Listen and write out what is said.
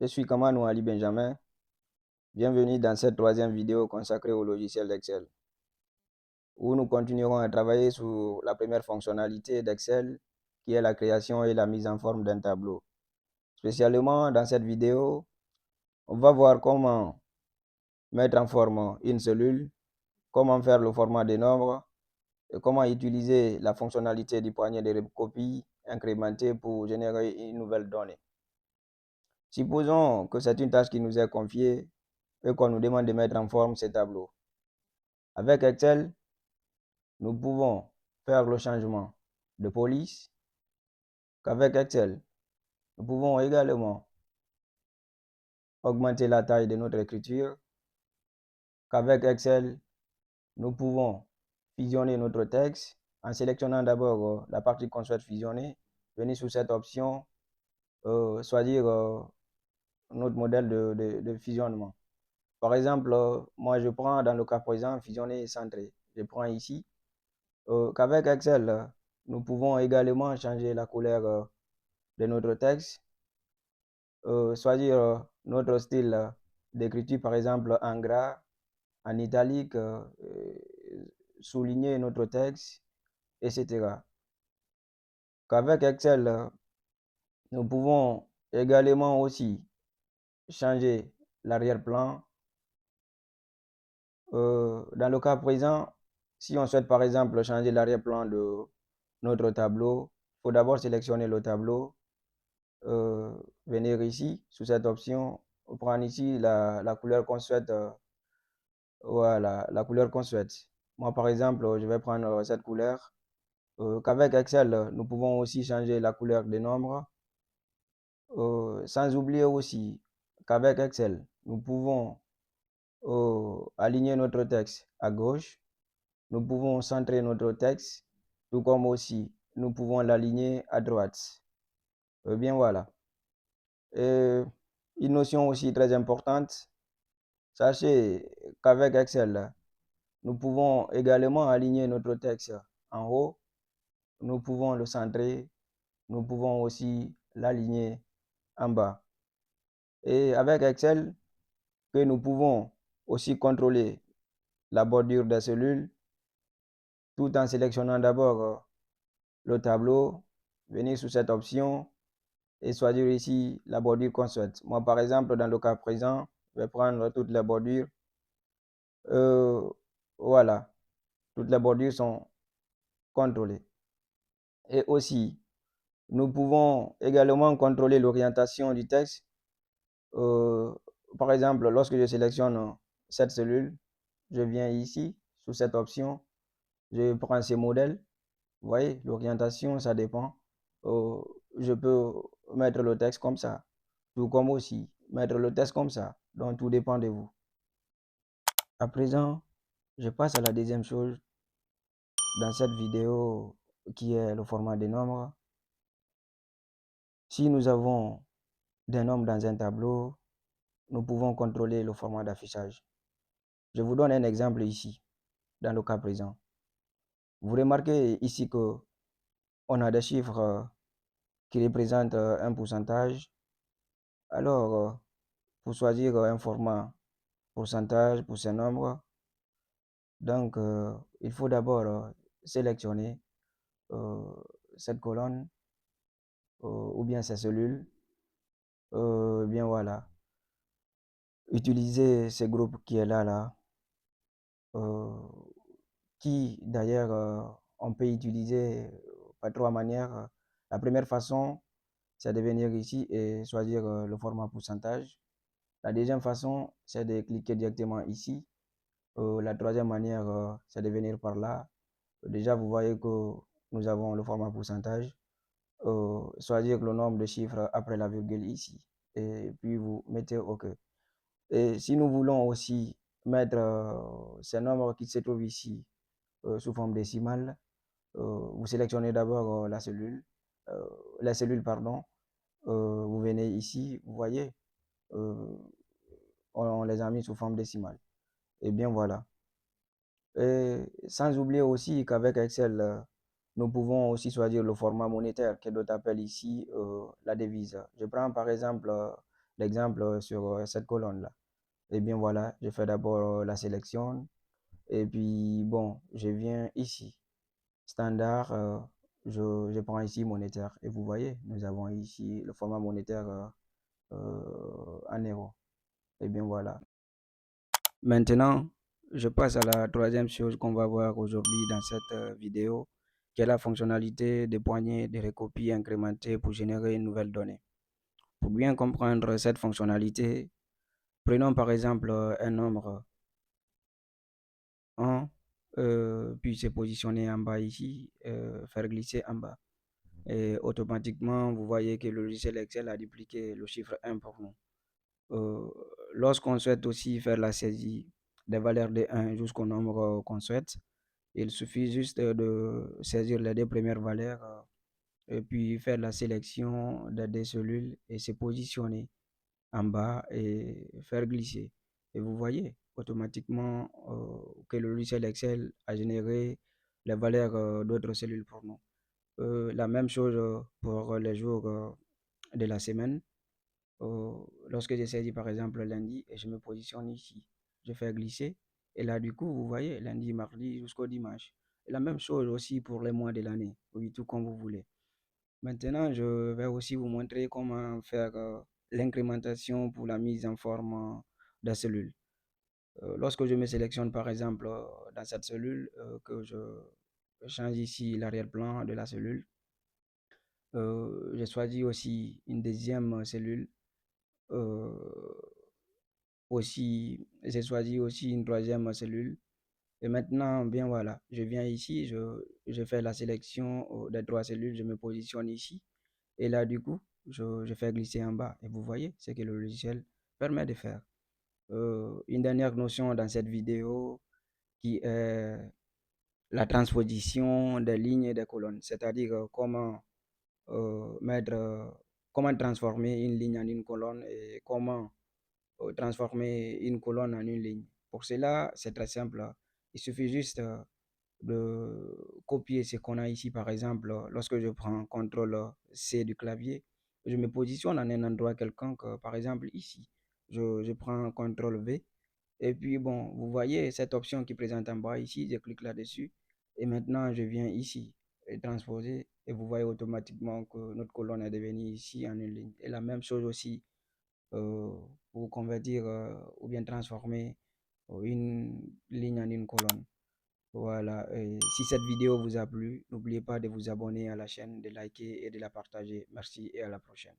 Je suis Kamano Ali Benjamin. Bienvenue dans cette troisième vidéo consacrée au logiciel d'Excel, où nous continuerons à travailler sur la première fonctionnalité d'Excel, qui est la création et la mise en forme d'un tableau. Spécialement dans cette vidéo, on va voir comment mettre en forme une cellule, comment faire le format des nombres, et comment utiliser la fonctionnalité du poignet de copie incrémentée pour générer une nouvelle donnée. Supposons que c'est une tâche qui nous est confiée et qu'on nous demande de mettre en forme ces tableaux. Avec Excel, nous pouvons faire le changement de police. Qu'avec Excel, nous pouvons également augmenter la taille de notre écriture. Qu'avec Excel, nous pouvons fusionner notre texte en sélectionnant d'abord la partie qu'on souhaite fusionner. Venir sur cette option, choisir notre modèle de fusionnement. Par exemple, moi je prends dans le cas présent fusionner et centrer. Je prends ici. Qu'avec Excel, nous pouvons également changer la couleur de notre texte, choisir notre style d'écriture, par exemple en gras, en italique, souligner notre texte, etc. Qu'avec Excel, nous pouvons également aussi changer l'arrière-plan. Dans le cas présent, si on souhaite par exemple changer l'arrière-plan de notre tableau, il faut d'abord sélectionner le tableau, venir ici, sous cette option, prendre ici la couleur qu'on souhaite. Voilà, la couleur qu'on souhaite. Moi, par exemple, je vais prendre cette couleur. Qu'avec Excel, nous pouvons aussi changer la couleur des nombres. Sans oublier aussi qu'avec Excel, nous pouvons aligner notre texte à gauche. Nous pouvons centrer notre texte, tout comme aussi nous pouvons l'aligner à droite. Bien voilà. Et une notion aussi très importante, sachez qu'avec Excel, nous pouvons également aligner notre texte en haut. Nous pouvons le centrer. Nous pouvons aussi l'aligner en bas. Et avec Excel, que nous pouvons aussi contrôler la bordure des cellules tout en sélectionnant d'abord le tableau, venir sur cette option et choisir ici la bordure qu'on souhaite. Moi, par exemple, dans le cas présent, je vais prendre toutes les bordures. Voilà, toutes les bordures sont contrôlées. Et aussi, nous pouvons également contrôler l'orientation du texte. Par exemple, lorsque je sélectionne cette cellule, je viens ici, sous cette option, je prends ces modèles. Vous voyez, l'orientation, ça dépend. Euh, je peux mettre le texte comme ça, tout comme aussi mettre le texte comme ça. Donc, tout dépend de vous. À présent, je passe à la deuxième chose dans cette vidéo qui est le format des nombres. Si nous avons des nombres dans un tableau, nous pouvons contrôler le format d'affichage. Je vous donne un exemple ici, dans le cas présent. Vous remarquez ici que on a des chiffres qui représentent un pourcentage. Alors, pour choisir un format pourcentage pour ces nombres, donc il faut d'abord sélectionner euh, cette colonne ou bien ces cellules. Bien voilà. Utiliser ce groupe qui est là, euh, qui d'ailleurs on peut utiliser par trois manières. La première façon, c'est de venir ici et choisir le format pourcentage. La deuxième façon, c'est de cliquer directement ici. La troisième manière, c'est de venir par là. Déjà, vous voyez que nous avons le format pourcentage. Choisir le nombre de chiffres après la virgule ici. Et puis vous mettez OK. Et si nous voulons aussi mettre ces nombres qui se trouvent ici sous forme décimale, vous sélectionnez d'abord les cellules, pardon. Vous venez ici, vous voyez, euh, on les a mis sous forme décimale. Et bien voilà. Et sans oublier aussi qu'avec Excel, nous pouvons aussi choisir le format monétaire que d'autres appellent ici la devise. Je prends par exemple l'exemple sur cette colonne-là. Et bien voilà, je fais d'abord la sélection et puis bon, je viens ici. Standard, je prends ici monétaire et vous voyez, nous avons ici le format monétaire en euros. Et bien voilà. Maintenant, je passe à la troisième chose qu'on va voir aujourd'hui dans cette vidéo, qui est la fonctionnalité des poignées de recopie incrémentées pour générer une nouvelle donnée. Pour bien comprendre cette fonctionnalité, prenons par exemple un nombre 1, puis se positionner en bas ici, faire glisser en bas. Et automatiquement, vous voyez que le logiciel Excel a dupliqué le chiffre 1 pour nous. Euh, Lorsqu'on souhaite aussi faire la saisie des valeurs de 1 jusqu'au nombre qu'on souhaite, il suffit juste de saisir les deux premières valeurs et puis faire la sélection des deux cellules et se positionner en bas et faire glisser. Et vous voyez automatiquement que le logiciel Excel a généré les valeurs d'autres cellules pour nous. La même chose pour les jours de la semaine. Lorsque je saisis par exemple lundi et je me positionne ici, je fais glisser. Et là, du coup, vous voyez, lundi, mardi jusqu'au dimanche. Et la même chose aussi pour les mois de l'année, oui, tout comme vous voulez. Maintenant, je vais aussi vous montrer comment faire l'incrémentation pour la mise en forme des cellules. Lorsque je me sélectionne par exemple dans cette cellule, que je change ici l'arrière-plan de la cellule, j'ai choisi aussi une deuxième cellule. Euh, j'ai choisi aussi une troisième cellule. Et maintenant, bien voilà, je viens ici, je fais la sélection des trois cellules, je me positionne ici. Et là, du coup, je fais glisser en bas. Et vous voyez ce que le logiciel permet de faire. Une dernière notion dans cette vidéo qui est la transposition des lignes et des colonnes, c'est-à-dire mettre, comment transformer une ligne en une colonne et comment transformer une colonne en une ligne. Pour cela, c'est très simple. Il suffit juste de copier ce qu'on a ici. Par exemple, lorsque je prends CTRL C du clavier, je me positionne en un endroit quelconque, par exemple ici. Je prends CTRL V. Et puis, bon, vous voyez cette option qui présente en bas ici, je clique là-dessus. Et maintenant, je viens ici et transposer. Et vous voyez automatiquement que notre colonne est devenue ici en une ligne. Et la même chose aussi euh, pour convertir ou bien transformer une ligne en une colonne. Voilà, et si cette vidéo vous a plu, n'oubliez pas de vous abonner à la chaîne, de liker et de la partager. Merci et à la prochaine.